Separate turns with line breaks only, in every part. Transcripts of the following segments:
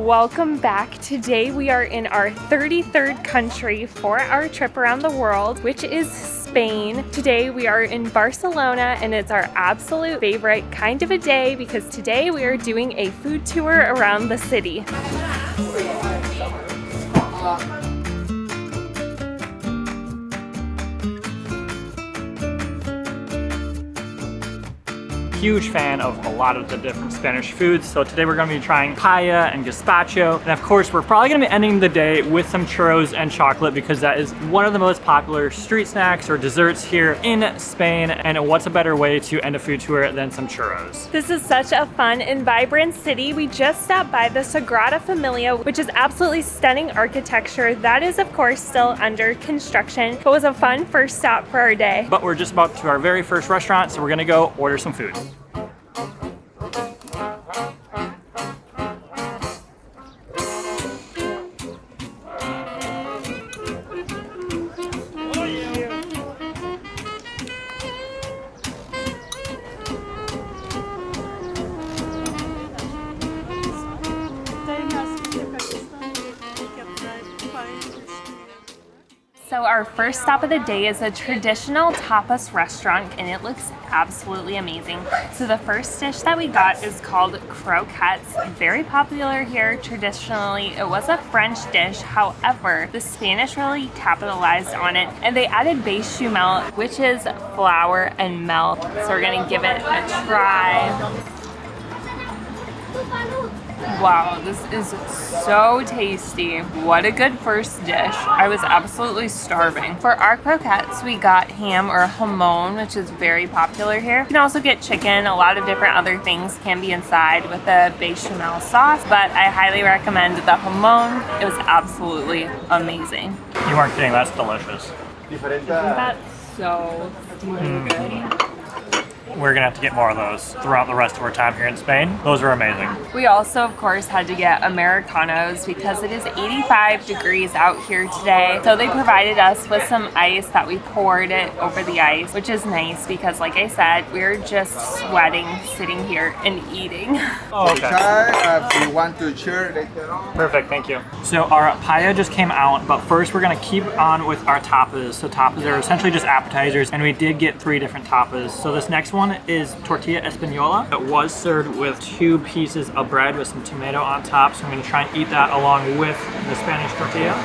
Welcome back. Today we are in our 33rd country for our trip around the world, which is Spain. Today we are in Barcelona and it's our absolute favorite kind of a day because today we are doing a food tour around the city.
Huge fan of a lot of the different Spanish foods. So today we're gonna be trying paella and gazpacho. And of course, we're probably gonna be ending the day with some churros and chocolate because that is one of the most popular street snacks or desserts here in Spain. And what's a better way to end a food tour than some churros?
This is such a fun and vibrant city. We just stopped by the Sagrada Familia, which is absolutely stunning architecture. That is of course still under construction, but was a fun first stop for our day.
But we're just about to our very first restaurant, so we're gonna go order some food.
So our first stop of the day is a traditional tapas restaurant and it looks absolutely amazing. So the first dish that we got is called Croquettes, very popular here traditionally. It was a French dish, however, the Spanish really capitalized on it and they added bechamel, which is flour and milk. So we're gonna give it a try. Wow, this is so tasty. What a good first dish. I was absolutely starving. For our croquettes, we got ham or jamon, which is very popular here. You can also get chicken. A lot of different other things can be inside with the bechamel sauce, but I highly recommend the jamon. It was absolutely amazing.
You weren't kidding, that's delicious.
That's so good.
We're gonna have to get more of those throughout the rest of our time here in Spain. Those are amazing.
We also, of course, had to get Americanos because it is 85 degrees out here today. So they provided us with some ice that we poured it over the ice, which is nice because, like I said, we're just sweating sitting here and eating.
Oh, okay.
If you want to share later on.
Perfect, thank you. So our paella just came out, but first we're gonna keep on with our tapas. So tapas are essentially just appetizers, and we did get 3 different tapas. So this next one is tortilla española. It was served with 2 pieces of bread with some tomato on top, so I'm gonna try and eat that along with the Spanish tortilla.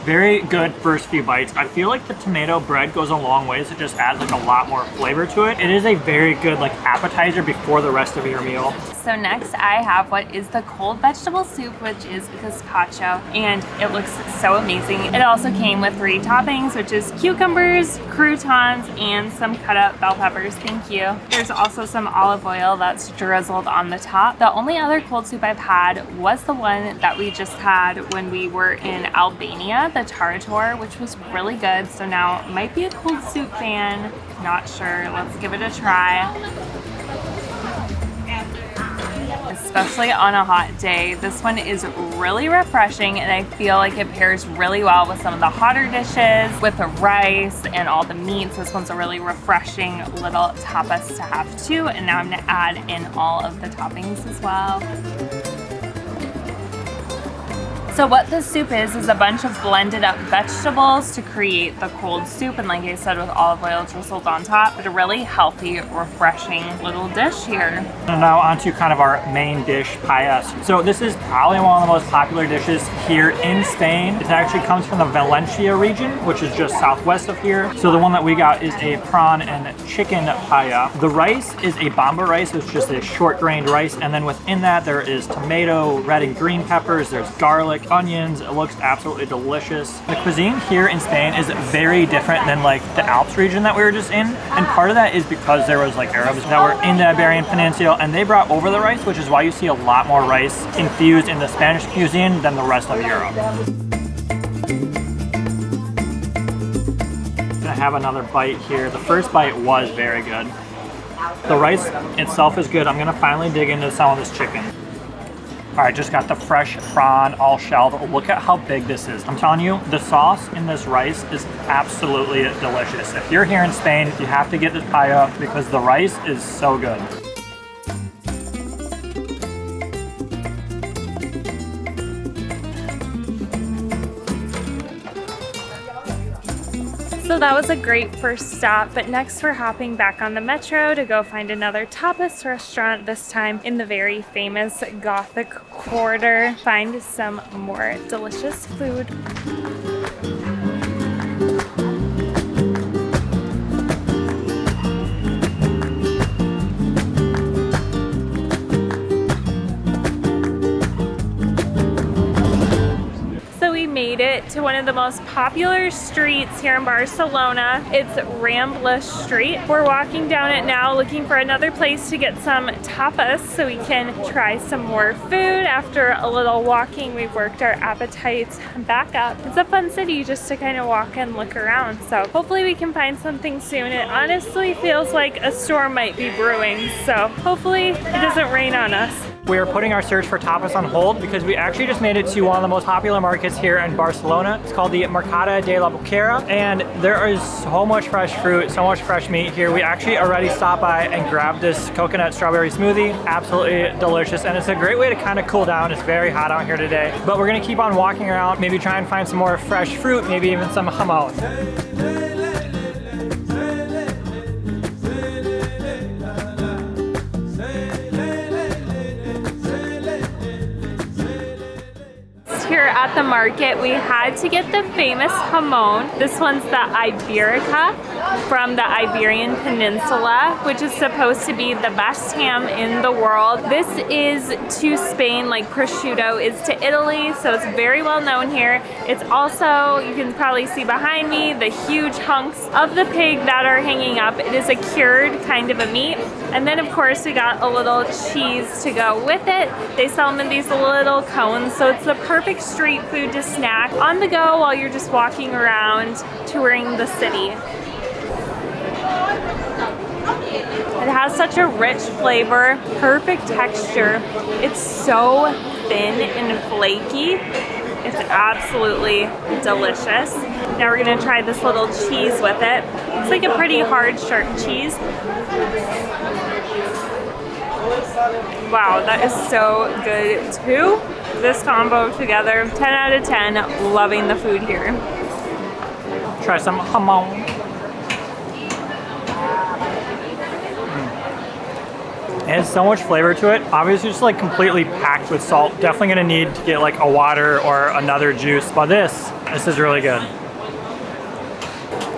Very good first few bites. I feel like the tomato bread goes a long ways. It just adds like a lot more flavor to it. It is a very good like appetizer before the rest of your meal.
So next I have what is the cold vegetable soup, which is gazpacho, and it looks so amazing. It also came with 3 toppings, which is cucumbers, croutons, and some cut up bell peppers. Thank you. There's also some olive oil that's drizzled on the top. The only other cold soup I've had was the one that we just had when we were in Albania, the Tarator, which was really good. So now might be a cold soup fan, not sure. Let's give it a try. Especially on a hot day, this one is really refreshing and I feel like it pairs really well with some of the hotter dishes, with the rice and all the meats. This one's a really refreshing little tapas to have too, and now I'm gonna add in all of the toppings as well. So what this soup is a bunch of blended up vegetables to create the cold soup, and like I said, with olive oil drizzled on top, but a really healthy, refreshing little dish here.
And now onto kind of our main dish, paella. So this is probably one of the most popular dishes here in Spain. It actually comes from the Valencia region, which is just southwest of here. So the one that we got is a prawn and chicken paella. The rice is a bamba rice, which is just a short grained rice, and then within that there is tomato, red and green peppers, there's garlic, onions. It looks absolutely delicious. The cuisine here in Spain is very different than like the Alps region that we were just in, and part of that is because there was like Arabs that were in the Iberian Peninsula and they brought over the rice, which is why you see a lot more rice infused in the Spanish cuisine than the rest of Europe. Gonna have another bite here. The first bite was very good. The rice itself is good. I'm gonna finally dig into some of this chicken. All right, just got the fresh prawn, all shelled. Look at how big this is. I'm telling you, the sauce in this rice is absolutely delicious. If you're here in Spain, you have to get this paella because the rice is so good.
So that was a great first stop, but next we're hopping back on the metro to go find another tapas restaurant, this time in the very famous Gothic Quarter. Find some more delicious food. Made it to one of the most popular streets here in Barcelona. It's Rambla Street. We're walking down it now looking for another place to get some tapas so we can try some more food. After a little walking, we've worked our appetites back up. It's a fun city just to kind of walk and look around, so hopefully we can find something soon. It honestly feels like a storm might be brewing, so hopefully it doesn't rain on us.
We are putting our search for tapas on hold because we actually just made it to one of the most popular markets here in Barcelona. It's called the Mercado de la Boquera, and there is so much fresh fruit, so much fresh meat here. We actually already stopped by and grabbed this coconut strawberry smoothie. Absolutely delicious, and it's a great way to kind of cool down. It's very hot out here today, but we're gonna keep on walking around, maybe try and find some more fresh fruit, maybe even some jamón.
Here at the market, we had to get the famous jamón. This one's the Iberica from the Iberian Peninsula, which is supposed to be the best ham in the world. This is to Spain like prosciutto is to Italy, so it's very well known here. It's also, you can probably see behind me, the huge hunks of the pig that are hanging up. It is a cured kind of a meat. And then of course we got a little cheese to go with it. They sell them in these little cones, so it's the perfect street food to snack on the go while you're just walking around touring the city. It has such a rich flavor, perfect texture. It's so thin and flaky. It's absolutely delicious. Now we're gonna try this little cheese with it. It's like a pretty hard, sharp cheese. Wow, that is so good too. This combo together, 10 out of 10, loving the food here.
Try some jamón. It has so much flavor to it. Obviously just like completely packed with salt. Definitely gonna need to get like a water or another juice, but this is really good.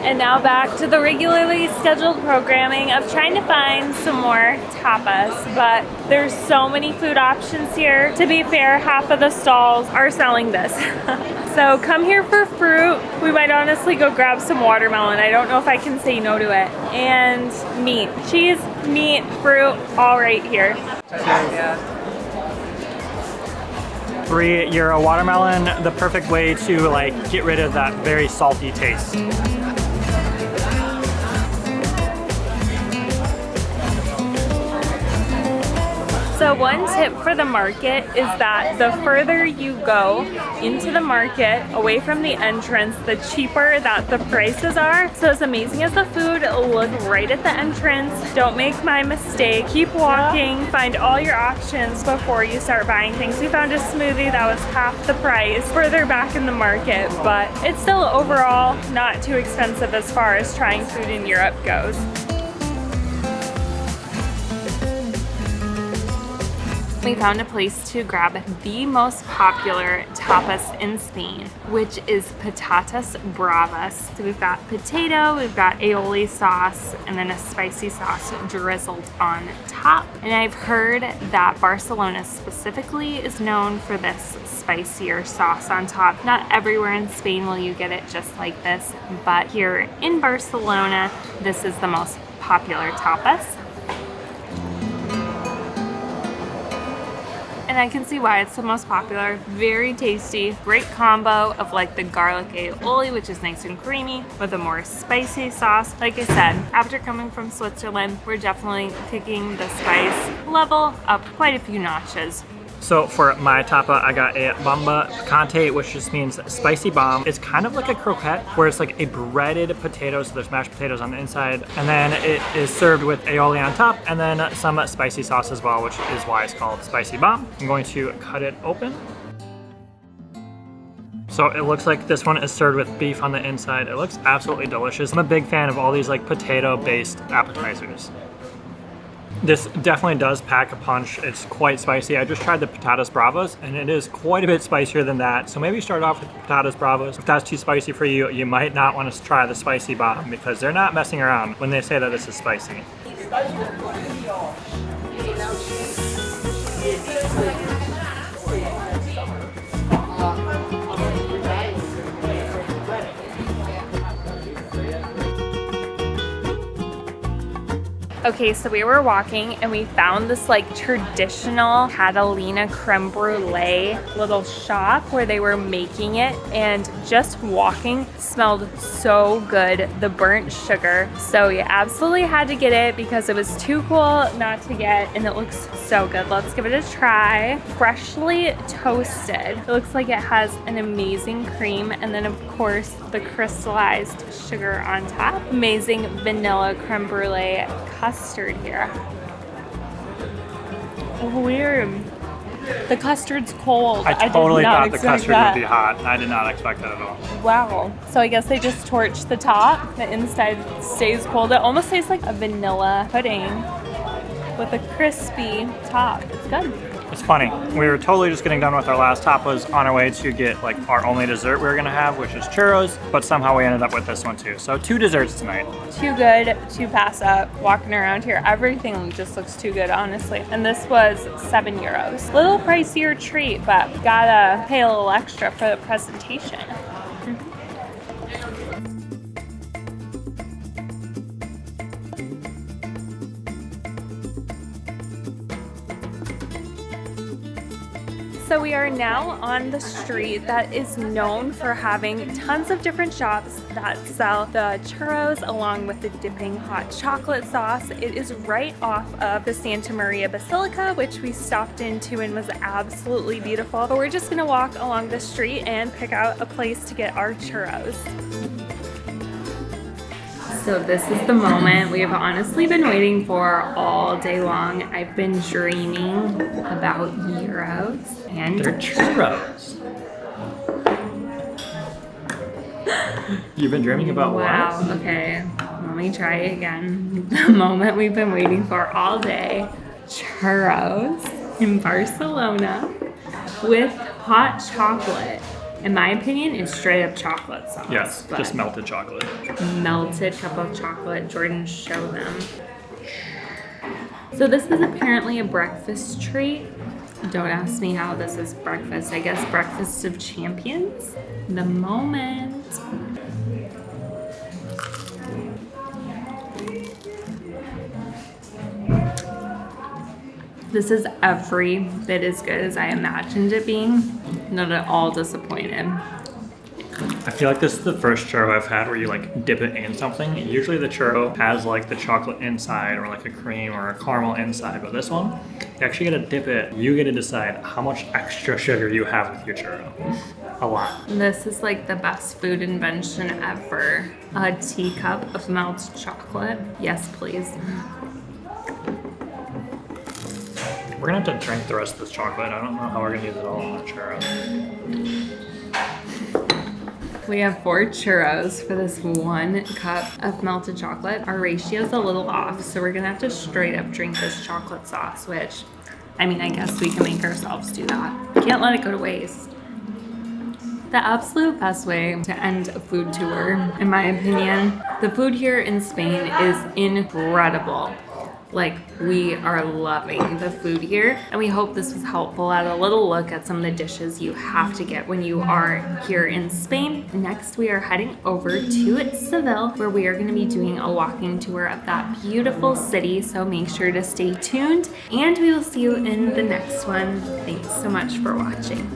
And now back to the regularly scheduled programming of trying to find some more tapas, but there's so many food options here. To be fair, half of the stalls are selling this. So come here for fruit. We might honestly go grab some watermelon. I don't know if I can say no to it. And meat, cheese, meat, fruit, all right here.
€3 watermelon, the perfect way to like get rid of that very salty taste.
So one tip for the market is that the further you go into the market, away from the entrance, the cheaper that the prices are. So as amazing as the food, look right at the entrance. Don't make my mistake. Keep walking, find all your options before you start buying things. We found a smoothie that was half the price further back in the market, but it's still overall not too expensive as far as trying food in Europe goes. We found a place to grab the most popular tapas in Spain, which is Patatas Bravas. So we've got potato, we've got aioli sauce, and then a spicy sauce drizzled on top. And I've heard that Barcelona specifically is known for this spicier sauce on top. Not everywhere in Spain will you get it just like this, but here in Barcelona, this is the most popular tapas. And I can see why it's the most popular. Very tasty, great combo of like the garlic aioli, which is nice and creamy, with a more spicy sauce. Like I said, after coming from Switzerland, we're definitely kicking the spice level up quite a few notches.
So for my tapa, I got a bomba picante, which just means spicy bomb. It's kind of like a croquette, where it's like a breaded potato, so there's mashed potatoes on the inside, and then it is served with aioli on top, and then some spicy sauce as well, which is why it's called spicy bomb. I'm going to cut it open. So it looks like this one is served with beef on the inside. It looks absolutely delicious. I'm a big fan of all these like potato-based appetizers. This definitely does pack a punch. It's quite spicy. I just tried the Patatas Bravas and it is quite a bit spicier than that. So maybe start off with the Patatas Bravas. If that's too spicy for you, you might not want to try the spicy bomb because they're not messing around when they say that this is spicy.
Okay, so we were walking and we found this like traditional Catalonia creme brulee little shop where they were making it, and just walking smelled so good, the burnt sugar. So you absolutely had to get it because it was too cool not to get, and it looks so good. Let's give it a try. Freshly toasted. It looks like it has an amazing cream, and then of course the crystallized sugar on top. Amazing vanilla creme brulee custard here. Weird. The custard's cold.
I totally thought the custard
that
would be hot. I did not expect that at all.
Wow. So I guess they just torch the top. The inside stays cold. It almost tastes like a vanilla pudding with a crispy top. It's good.
It's funny. We were totally just getting done with our last tapas on our way to get like our only dessert we were gonna have, which is churros, but somehow we ended up with this one too. So 2 desserts tonight.
Too good to pass up. Walking around here, everything just looks too good, honestly. And this was €7. Little pricier treat, but gotta pay a little extra for the presentation. So we are now on the street that is known for having tons of different shops that sell the churros along with the dipping hot chocolate sauce. It is right off of the Santa Maria Basilica, which we stopped into and was absolutely beautiful. But we're just gonna walk along the street and pick out a place to get our churros. So this is the moment we have honestly been waiting for all day long. I've been dreaming about gyros and
They're churros. You've been dreaming about
wow,
what?
okay. Let me try it again. The moment we've been waiting for all day. Churros in Barcelona with hot chocolate. In my opinion, it's straight up chocolate sauce.
Yes, just melted chocolate.
Melted cup of chocolate. Jordan, show them. So this is apparently a breakfast treat. Don't ask me how this is breakfast. I guess breakfast of champions. The moment. This is every bit as good as I imagined it being. Not at all disappointed.
I feel like this is the first churro I've had where you like dip it in something. Usually the churro has like the chocolate inside or like a cream or a caramel inside, but this one, you actually get to dip it. You get to decide how much extra sugar you have with your churro. A lot.
This is like the best food invention ever. A teacup of melted chocolate. Yes, please.
We're gonna have to drink the rest of this chocolate. I don't know how we're gonna use it all on the churro.
We have 4 churros for this 1 cup of melted chocolate. Our ratio's a little off, so we're gonna have to straight up drink this chocolate sauce, which, I mean, I guess we can make ourselves do that. Can't let it go to waste. The absolute best way to end a food tour, in my opinion. The food here in Spain is incredible. Like, we are loving the food here, and we hope this was helpful at a little look at some of the dishes you have to get when you are here in Spain. Next, we are heading over to Seville, where we are going to be doing a walking tour of that beautiful city, so make sure to stay tuned, and we will see you in the next one. Thanks so much for watching.